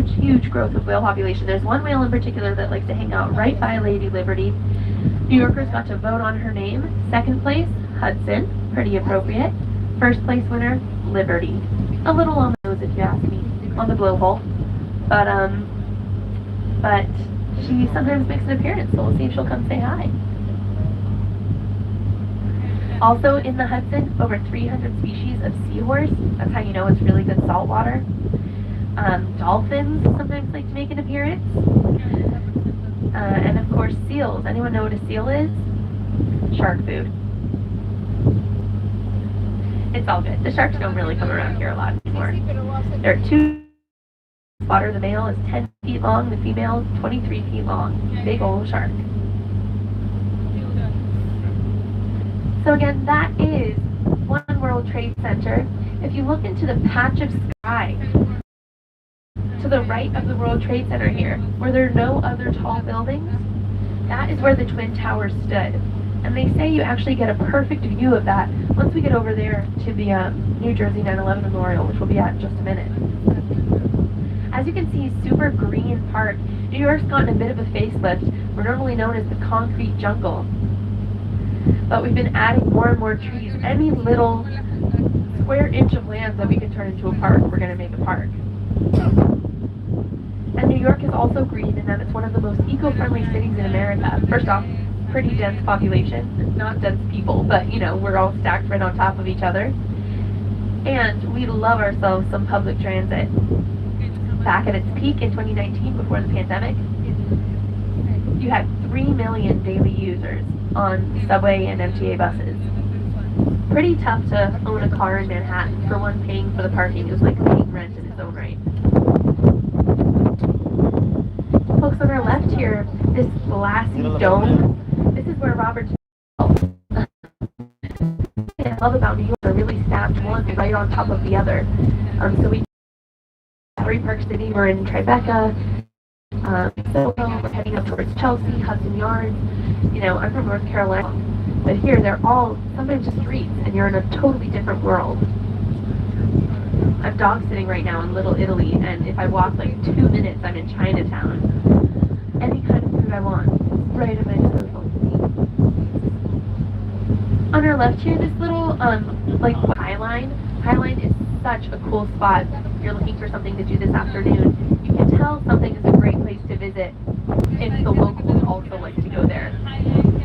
huge growth of whale population. There's one whale in particular that likes to hang out right by Lady Liberty. New Yorkers got to vote on her name. Second place, Hudson, pretty appropriate. First place winner, Liberty. A little on the nose if you ask me, on the blowhole. But she sometimes makes an appearance, so we'll see if she'll come say hi. Also in the Hudson, over 300 species of seahorse. That's how you know it's really good salt water. Dolphins sometimes like to make an appearance. And of course seals. Anyone know what a seal is? Shark food. It's all good. The sharks don't really come around here a lot anymore. There are two water. The male is 10 feet long, the female 23 feet long. Big old shark. So again, that is One World Trade Center. If you look into the patch of sky to the right of the World Trade Center here, where there are no other tall buildings, that is where the Twin Towers stood. And they say you actually get a perfect view of that once we get over there to the New Jersey 9/11 Memorial, which we'll be at in just a minute. As you can see, super green park. New York's gotten a bit of a facelift. We're normally known as the concrete jungle. But we've been adding more and more trees. Any little square inch of land that we can turn into a park, we're going to make a park. And New York is also green in that it's one of the most eco-friendly cities in America. First off, pretty dense population. Not dense people, but you know, we're all stacked right on top of each other. And we love ourselves some public transit. Back at its peak in 2019, before the pandemic, you had 3 million daily users on subway and MTA buses. Pretty tough to own a car in Manhattan. For one, paying for the parking, it was like paying rent in its own right. Folks, on our left here, this glassy dome, this is where Robert I love about New York, they're really stacked one right on top of the other. So we Battery Park City, we're in Tribeca, so we're heading up towards Chelsea, Hudson Yards. You know, I'm from North Carolina, but here they're all sometimes just streets, and you're in a totally different world. I'm dog sitting right now in Little Italy, and if I walk like 2 minutes, I'm in Chinatown. Any kind of food I want, right at my disposal. On our left here, this little like Highline. Highline is such a cool spot. If you're looking for something to do this afternoon, you can tell something is a great place to visit if the locals also like to go there.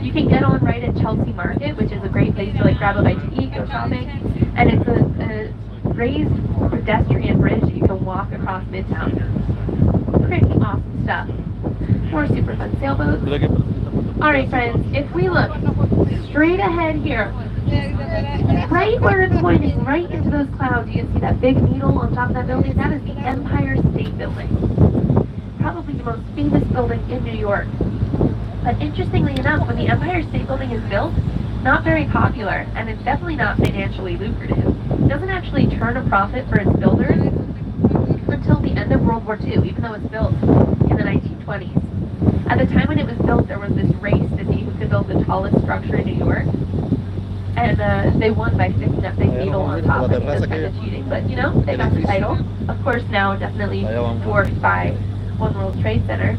You can get on right at Chelsea Market, which is a great place to like grab a bite to eat, go shopping, and it's a raised pedestrian bridge that you can walk across Midtown. Pretty awesome stuff. More super fun sailboats. Alright friends, if we look straight ahead here, right where it's pointing, right into those clouds, you can see that big needle on top of that building. That is the Empire State Building. Probably the most famous building in New York. But interestingly enough, when the Empire State Building is built, not very popular, and it's definitely not financially lucrative. It doesn't actually turn a profit for its builders until the end of World War II, even though it's built in the 1920s. At the time when it was built, there was this race to see who could build the tallest structure in New York. And they won by sticking that big needle on top. I think that's kind of cheating, but you know, they got the title. Of course, now definitely dwarfed by One World Trade Center.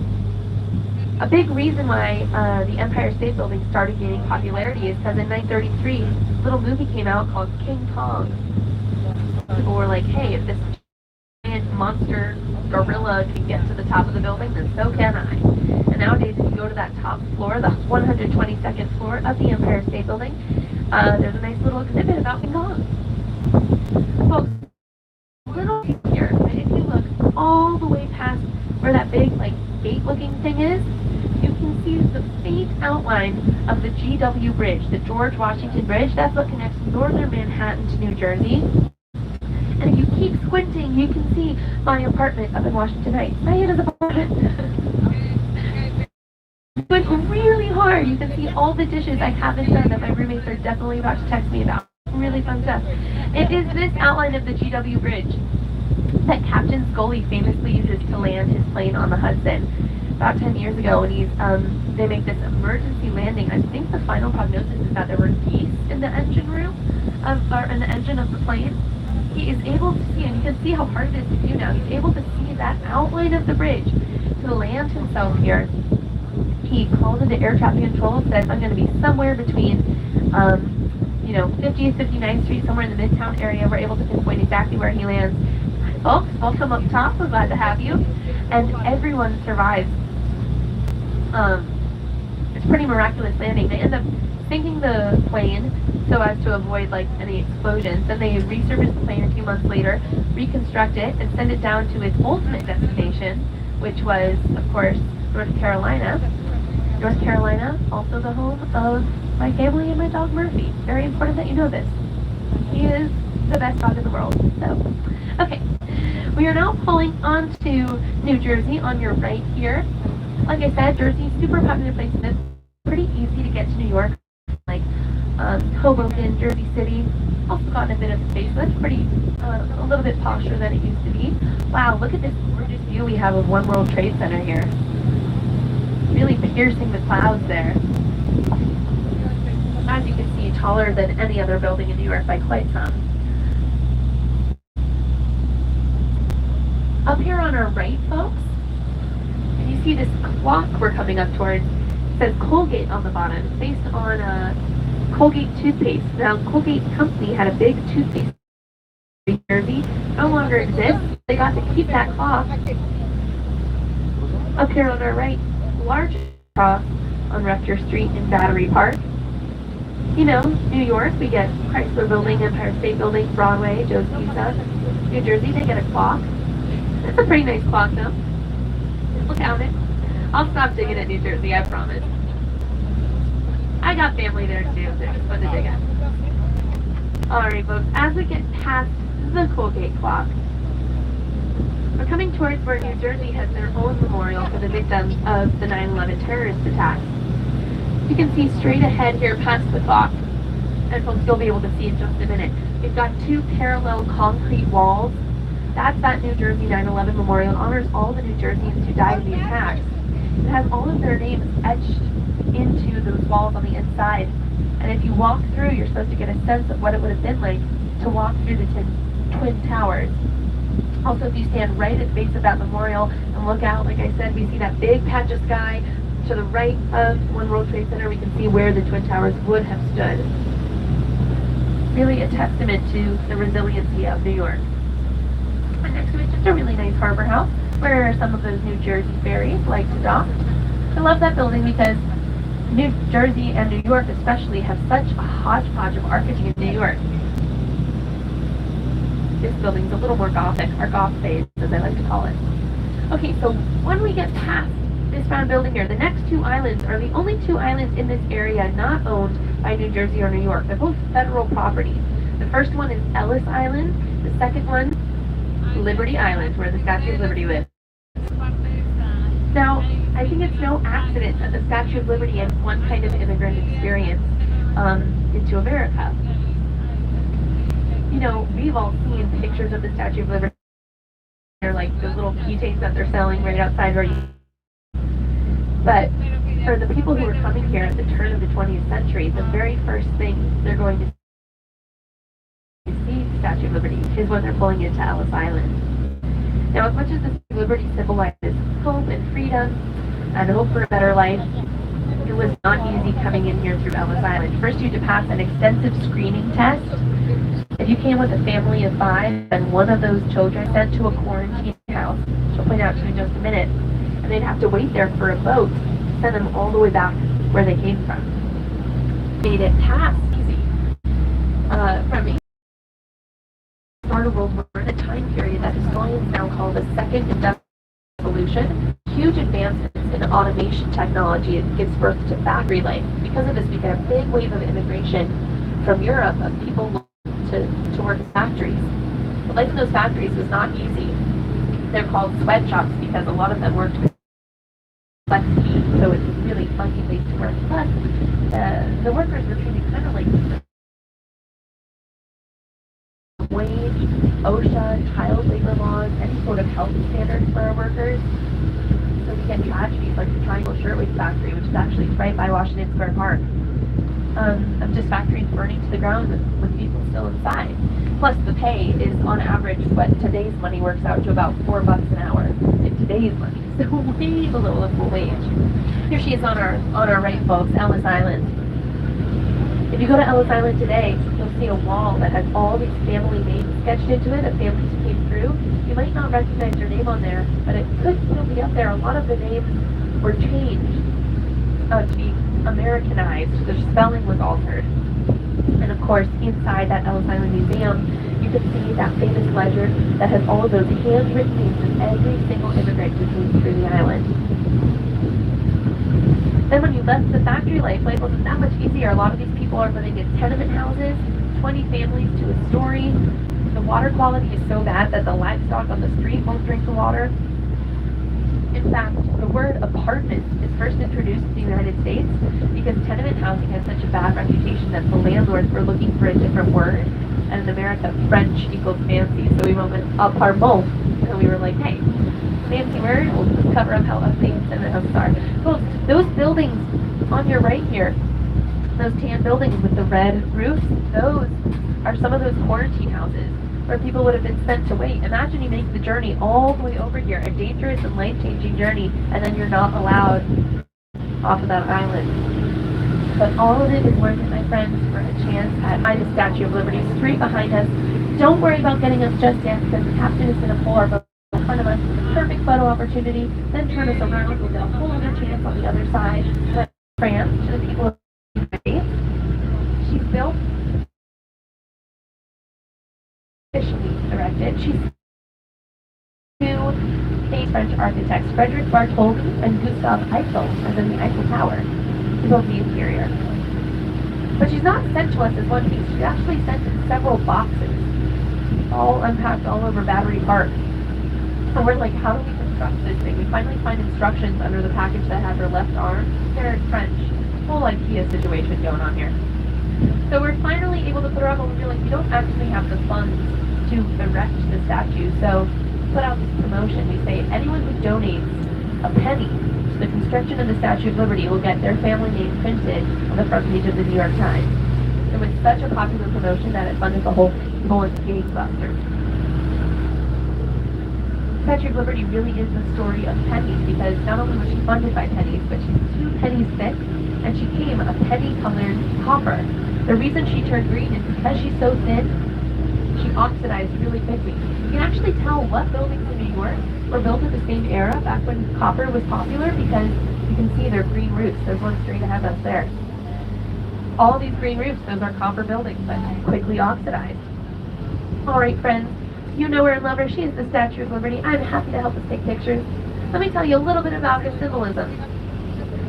A big reason why the Empire State Building started gaining popularity is because in 1933, a little movie came out called King Kong. People were like, hey, if this giant monster gorilla can get to the top of the building, then so can I. And nowadays, if you go to that top floor, the 122nd floor of the Empire State Building, there's a nice little exhibit about King Kong. Folks, little here, if you look all the way past where that big, like, gate-looking thing is, you can see the faint outline of the GW Bridge, the George Washington Bridge. That's what connects northern Manhattan to New Jersey. And if you keep squinting, you can see my apartment up in Washington Heights. Diana's apartment. But really hard. You can see all the dishes I haven't done that my roommates are definitely about to text me about. Really fun stuff. It is this outline of the GW Bridge that Captain Scully famously uses to land his plane on the Hudson. About 10 years ago, when they make this emergency landing, I think the final prognosis is that there were geese in the engine room, or in the engine of the plane. he is able to see, and you can see how hard it is to do now, he's able to see that outline of the bridge to land himself here. He calls into air traffic control, says, I'm going to be somewhere between, 50th, 59th Street, somewhere in the Midtown area. We're able to pinpoint exactly where he lands. Folks, welcome up top. We're glad to have you. And everyone survives. It's a pretty miraculous landing. They end up sinking the plane so as to avoid any explosions. Then they resurface the plane a few months later, reconstruct it, and send it down to its ultimate destination, which was, of course, North Carolina. North Carolina, also the home of my family and my dog Murphy. Very important that you know this. He is the best dog in the world. So, okay. We are now pulling onto New Jersey on your right here. Like I said, Jersey, super popular place to live. Pretty easy to get to New York, like Hoboken, Jersey City. Also gotten a bit of space, but it's pretty, a little bit posher than it used to be. Wow, look at this gorgeous view we have of One World Trade Center here. Really piercing the clouds there. As you can see, taller than any other building in New York by quite some. Up here on our right, folks, and you see this clock we're coming up towards. It says Colgate on the bottom. It's based on Colgate toothpaste. Now, Colgate Company had a big toothpaste in New Jersey. No longer exists. They got to keep that clock. Up here on our right, large cross on Rector Street in Battery Park. You know, New York, we get Chrysler Building, Empire State Building, Broadway, Joe's Pizza. New Jersey, they get a clock. It's a pretty nice clock, though. Look at it. I'll stop digging at New Jersey, I promise. I got family there, too. They're just fun to dig at. Alright, folks, as we get past the Colgate clock, we're coming towards where New Jersey has their own memorial for the victims of the 9/11 terrorist attack. You can see straight ahead here past the clock, and folks, you'll be able to see in just a minute. We've got two parallel concrete walls. That's that New Jersey 9/11 memorial. It honors all the New Jerseyans who died in the attacks. It has all of their names etched into those walls on the inside. And if you walk through, you're supposed to get a sense of what it would have been like to walk through the Twin Towers. Also, if you stand right at the base of that memorial and look out, like I said, we see that big patch of sky. To the right of One World Trade Center, we can see where the Twin Towers would have stood. Really a testament to the resiliency of New York. And next to it, just a really nice harbor house where some of those New Jersey ferries like to dock. I love that building because New Jersey and New York especially have such a hodgepodge of architecture in New York. This building's a little more Gothic, or Goth phase, as I like to call it. Okay, so when we get past this round building here, the next two islands are the only two islands in this area not owned by New Jersey or New York. They're both federal property. The first one is Ellis Island. The second one, Liberty Island, where the Statue of Liberty lives. Now, I think it's no accident that the Statue of Liberty is one kind of immigrant experience into America. You know, we've all seen pictures of the Statue of Liberty. They're like those little keychains that they're selling right outside where you... But for the people who are coming here at the turn of the 20th century, the very first thing they're going to see the Statue of Liberty is when they're pulling into Ellis Island. Now, as much as the Statue of Liberty symbolizes hope and freedom and hope for a better life, it was not easy coming in here through Ellis Island. First, you had to pass an extensive screening test. If you came with a family of 5, then one of those children sent to a quarantine house, which I'll point out to you in just a minute, and they'd have to wait there for a boat to send them all the way back where they came from. Made it past easy. From the start of World War, a time period that historians now call the Second Industrial Revolution. Huge advancements in automation technology. It gives birth to factory life. Because of this, we get a big wave of immigration from Europe of people to work in factories. But life in those factories was not easy. They're called sweatshops because a lot of them worked with flex heat, so it's a really funky place to work. Plus, the workers were treated kind of like wage, OSHA, child labor laws, any sort of health standards for our workers. So we get tragedies like the Triangle Shirtwaist Factory, which is actually right by Washington Square Park. Of just factories burning to the ground with people still inside. Plus the pay is on average what today's money works out to about $4 an hour in today's money. So way below livable wage. Here she is on our right, folks, Ellis Island. If you go to Ellis Island today, you'll see a wall that has all these family names sketched into it of families who came through. You might not recognize your name on there, but it could still be up there. A lot of the names were changed to be Americanized. The spelling was altered. And of course, inside that Ellis Island Museum, you can see that famous ledger that has all of those handwritten names of every single immigrant who came through the island. Then when you left the factory life wasn't that much easier. A lot of these people are living in tenement houses, 20 families to a story. The water quality is so bad that the livestock on the street won't drink the water. In fact, the word apartment is first introduced to the United States because tenement housing has such a bad reputation that the landlords were looking for a different word. And in America, French equals fancy, so we went with apartment. And we were like, hey, fancy word, we'll just cover up how ugly tenement houses are. Well, those buildings on your right here, those tan buildings with the red roofs, those are some of those quarantine houses where people would have been sent to wait. Imagine you make the journey all the way over here, a dangerous and life-changing journey, and then you're not allowed off of that island. But all of it is worth it, my friends, for a chance at the Statue of Liberty straight behind us. Don't worry about getting us just yet, because the captain is going to pull our boat in front of us. Perfect photo opportunity. Then turn us around. We'll get a whole other chance on the other side. But France, to the people of the United States, she's built, officially erected. She's two famous French architects, Frederick Bartholdi and Gustave Eiffel, as in the Eiffel Tower, to build the interior. But she's not sent to us as one piece. She's actually sent in several boxes, all unpacked all over Battery Park. And we're like, how do we construct this thing? We finally find instructions under the package that has her left arm. They're in French. Whole IKEA situation going on here. So we're finally able to put her up, and we're like, we don't actually have the funds to erect the statue. So we put out this promotion. We say anyone who donates a penny to the construction of the Statue of Liberty will get their family name printed on the front page of the New York Times. It was such a popular promotion that it funded the whole gangbusters. Statue of Liberty really is the story of pennies, because not only was she funded by pennies, but she's 2 pennies thick, and she came a penny-colored copper. The reason she turned green is because she's so thin, she oxidized really quickly. You can actually tell what buildings in New York were built at the same era, back when copper was popular, because you can see their green roofs. There's one straight ahead of us there. All these green roofs, those are copper buildings that quickly oxidized. All right, friends. You know her and love her. She is the Statue of Liberty. I'm happy to help us take pictures. Let me tell you a little bit about her symbolism.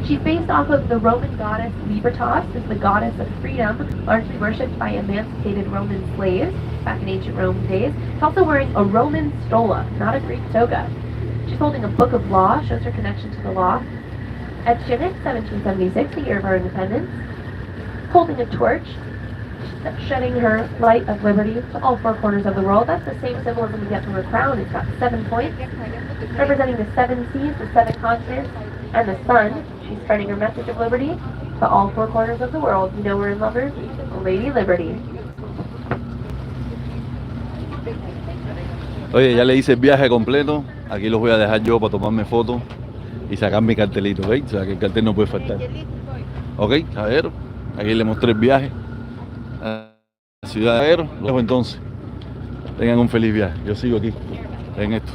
She's based off of the Roman goddess Libertas, is the goddess of freedom, largely worshipped by emancipated Roman slaves back in ancient Rome days. She's also wearing a Roman stola, not a Greek toga. She's holding a book of law, shows her connection to the law. At Chinook, 1776, the year of our independence, holding a torch, shedding her light of liberty to all 4 corners of the world. That's the same symbolism we get from her crown. It's got 7 points, representing the 7 seas, the 7 continents, and the sun. She's spreading her message of liberty to all 4 corners of the world. You know her and love her, Lady Liberty. Oye, ya le hice el viaje completo. Aquí los voy a dejar yo para tomarme fotos y sacar mi cartelito, ¿ok? O sea, que el cartel no puede faltar. Ok, caballero. Aquí le mostré el viaje a la ciudad de Aero. Los dejo entonces. Tengan un feliz viaje. Yo sigo aquí en esto.